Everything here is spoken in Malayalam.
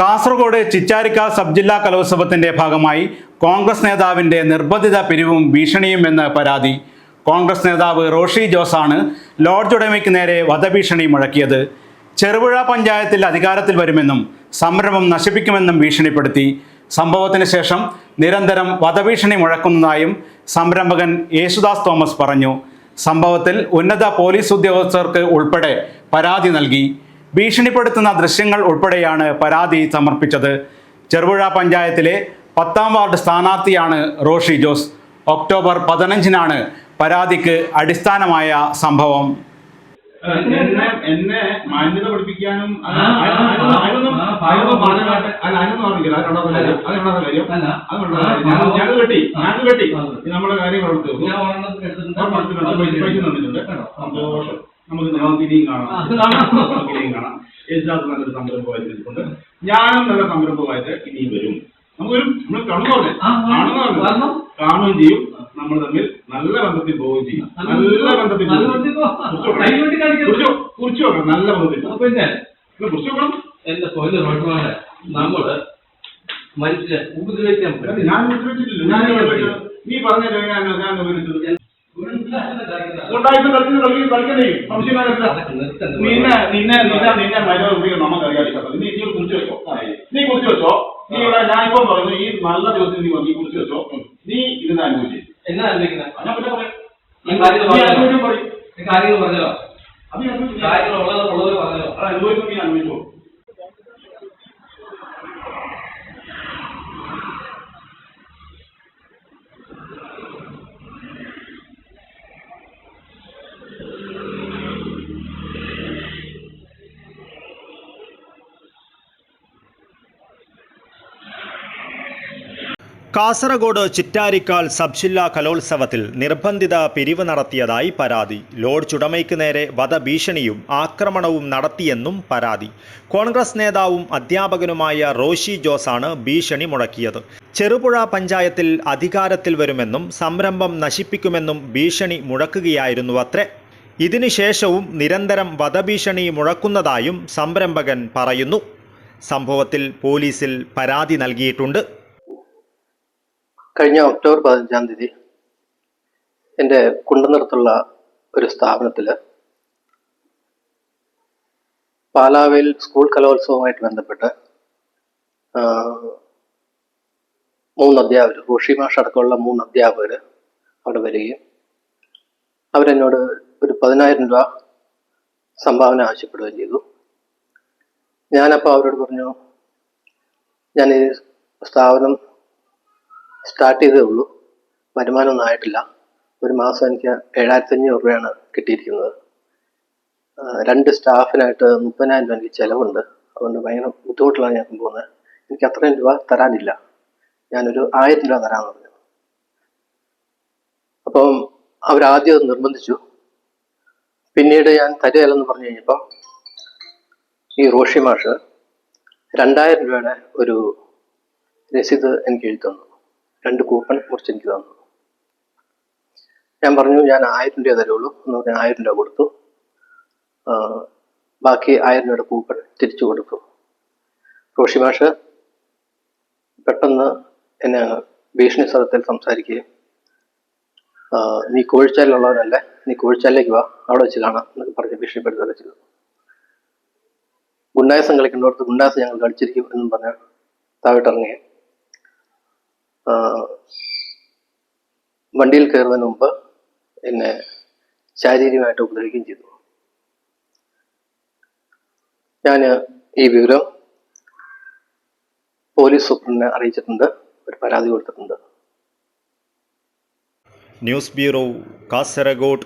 കാസർഗോഡ് ചിറ്റാരിക്കാൽ സബ് ജില്ലാ കലോത്സവത്തിന്റെ ഭാഗമായി കോൺഗ്രസ് നേതാവിന്റെ നിർബന്ധിത പിരിവും ഭീഷണിയും എന്ന് പരാതി. കോൺഗ്രസ് നേതാവ് റോഷി ജോസാണ് ലോഡ്ജ് ഉടമയ്ക്ക് നേരെ വധഭീഷണി മുഴക്കിയത്. ചെറുപുഴ പഞ്ചായത്തിൽ അധികാരത്തിൽ വരുമെന്നും സംരംഭം നശിപ്പിക്കുമെന്നും ഭീഷണിപ്പെടുത്തി. സംഭവത്തിന് ശേഷം നിരന്തരം വധഭീഷണി മുഴക്കുന്നതായും സംരംഭകൻ യേശുദാസ് തോമസ് പറഞ്ഞു. സംഭവത്തിൽ ഉന്നത പോലീസ് ഉദ്യോഗസ്ഥർക്ക് ഉൾപ്പെടെ പരാതി നൽകി. ഭീഷണിപ്പെടുത്തുന്ന ദൃശ്യങ്ങൾ ഉൾപ്പെടെയാണ് പരാതി സമർപ്പിച്ചത്. ചെറുപുഴ പഞ്ചായത്തിലെ 10ാം വാർഡ് സ്ഥാനാർത്ഥിയാണ് റോഷി ജോസ്. ഒക്ടോബർ 15-നാണ് പരാതിക്ക് അടിസ്ഥാനമായ സംഭവം. എന്നെ മാന്യത പഠിപ്പിക്കാനും നമ്മുടെ കാര്യങ്ങൾ സന്തോഷം. നമുക്ക് ഇനിയും കാണാം. യേശുദാസ് നല്ലൊരു സംരംഭമായിട്ടുണ്ട്. ഞാനും നല്ല സംരംഭമായിട്ട് ഇനിയും വരും. നമ്മൾ കാണുകയും ചെയ്യും. നമ്മൾ തമ്മിൽ നല്ല ബന്ധത്തിൽ പോവുകയും ചെയ്യും. നല്ല ബന്ധത്തിൽ കുറിച്ച് നോക്കണം. നല്ല ബന്ധത്തിൽ കുറിച്ച് നോക്കണം. എന്റെ പൊന്നു റോട്ടുമാണ് നമ്മള് മനുഷ്യരെ ഉപദ്രവിക്കാൻ പറ്റും. ഞാൻ ഉപദ്രവിച്ചിട്ടില്ല. നീ പറഞ്ഞ ഞാൻ ഉപയോഗിച്ചത് കളിക്കണ്ടേ സംശയമാരല്ല. നിന്നെ മര്യാദ ഉപയോഗിക്കാൻ നമുക്കറിയാം. നീ കുറിച്ച് വെച്ചോ. നീ ഇവിടെ ഞാനിപ്പം പറയുന്നു, ഈ നല്ല ദിവസം നീ കുറിച്ച് വെച്ചോ. നീ ഇതിനെ അനുഭവിച്ചു. എന്നാ അനുഭവിക്കുന്നത്? കാര്യങ്ങൾ പറഞ്ഞല്ലോ. കാര്യങ്ങൾ ഉള്ളത് പറഞ്ഞല്ലോ. അത് അനുഭവിക്കും. നീ അനുഭവിച്ചോ. കാസർഗോഡ് ചിറ്റാരിക്കാൽ സബ് ജില്ലാ കലോത്സവത്തിൽ നിർബന്ധിത പിരിവ് നടത്തിയതായി പരാതി. ലോഡ്ജ് ഉടമയ്ക്ക് നേരെ വധഭീഷണിയും ആക്രമണവും നടത്തിയെന്നും പരാതി. കോൺഗ്രസ് നേതാവും അധ്യാപകനുമായ റോഷി ജോസാണ് ഭീഷണി മുഴക്കിയത്. ചെറുപുഴ പഞ്ചായത്തിൽ അധികാരത്തിൽ വരുമെന്നും സംരംഭം നശിപ്പിക്കുമെന്നും ഭീഷണി മുഴക്കുകയായിരുന്നുവത്രേ. ഇതിനുശേഷവും നിരന്തരം വധഭീഷണി മുഴക്കുന്നതായും സംരംഭകൻ പറയുന്നു. സംഭവത്തിൽ പോലീസിൽ പരാതി നൽകിയിട്ടുണ്ട്. കഴിഞ്ഞ ഒക്ടോബർ 15-ാം തീയതി എൻ്റെ കുണ്ടനിർത്തുള്ള ഒരു സ്ഥാപനത്തിൽ പാലാവയിൽ സ്കൂൾ കലോത്സവവുമായിട്ട് ബന്ധപ്പെട്ട് 3 അധ്യാപകർ, റോഷി മാഷ് അടക്കമുള്ള 3 അധ്യാപകർ അവിടെ വരികയും അവരെന്നോട് ഒരു 10,000 രൂപ സംഭാവന ആവശ്യപ്പെടുകയും ചെയ്തു. ഞാനപ്പോൾ അവരോട് പറഞ്ഞു, ഞാൻ ഈ സ്ഥാപനം സ്റ്റാർട്ട് ചെയ്തേ ഉള്ളൂ, വരുമാനമൊന്നും ആയിട്ടില്ല. ഒരു മാസം എനിക്ക് 7,500 രൂപയാണ് കിട്ടിയിരിക്കുന്നത്. 2 സ്റ്റാഫിനായിട്ട് 30,000 രൂപ എനിക്ക് ചിലവുണ്ട്. അതുകൊണ്ട് ഭയങ്കര ബുദ്ധിമുട്ടിലാണ് ഞാൻ പോകുന്നത്. എനിക്ക് അത്രയും രൂപ തരാനില്ല. ഞാനൊരു 1000 രൂപ തരാമെന്ന് പറഞ്ഞു. അപ്പം അവരാദ്യം അത് നിർബന്ധിച്ചു. പിന്നീട് ഞാൻ തരുകയില്ലെന്ന് പറഞ്ഞു കഴിഞ്ഞപ്പോൾ ഈ റോഷി മാഷ് 2,000 രൂപയുടെ ഒരു രസീത് എനിക്ക് എഴുതി തന്നു. 2 കൂപ്പൺ മുറിച്ച് എനിക്ക് തന്നു. ഞാൻ പറഞ്ഞു, ഞാൻ 1000 രൂപ തരുള്ളൂ എന്ന് പറഞ്ഞാൽ 1000 രൂപ കൊടുത്തു. ബാക്കി 1000 രൂപയുടെ കൂപ്പൺ തിരിച്ചു കൊടുത്തു. റോഷി മാഷ് പെട്ടെന്ന് എന്നെ ഭീഷണി സ്വരത്തിൽ സംസാരിക്കുകയും, നീ കോഴിച്ചാലിലുള്ളവനല്ലേ, നീ കോഴിച്ചാലിലേക്ക് വാ, അവിടെ വെച്ച് കാണാം എന്നൊക്കെ പറഞ്ഞ് ഭീഷണിപ്പെടുത്തുകയൊക്കെ ചെയ്തു. ഗുണ്ടായസം കളിക്കേണ്ടവർക്ക് ഗുണ്ടായസം ഞങ്ങൾ കളിച്ചിരിക്കും എന്നും പറഞ്ഞ് താഴോട്ടിറങ്ങി വണ്ടിയിൽ കയറുന്നതിന് മുമ്പ് എന്നെ ശാരീരികമായിട്ട് ഉപദ്രവിക്കുകയും ചെയ്തു. ഞാൻ ഈ വിവരം പോലീസ് സൂപ്രണ്ടിനെ അറിയിച്ചിട്ടുണ്ട്, ഒരു പരാതി കൊടുത്തിട്ടുണ്ട്. News bureau, Kasaragod.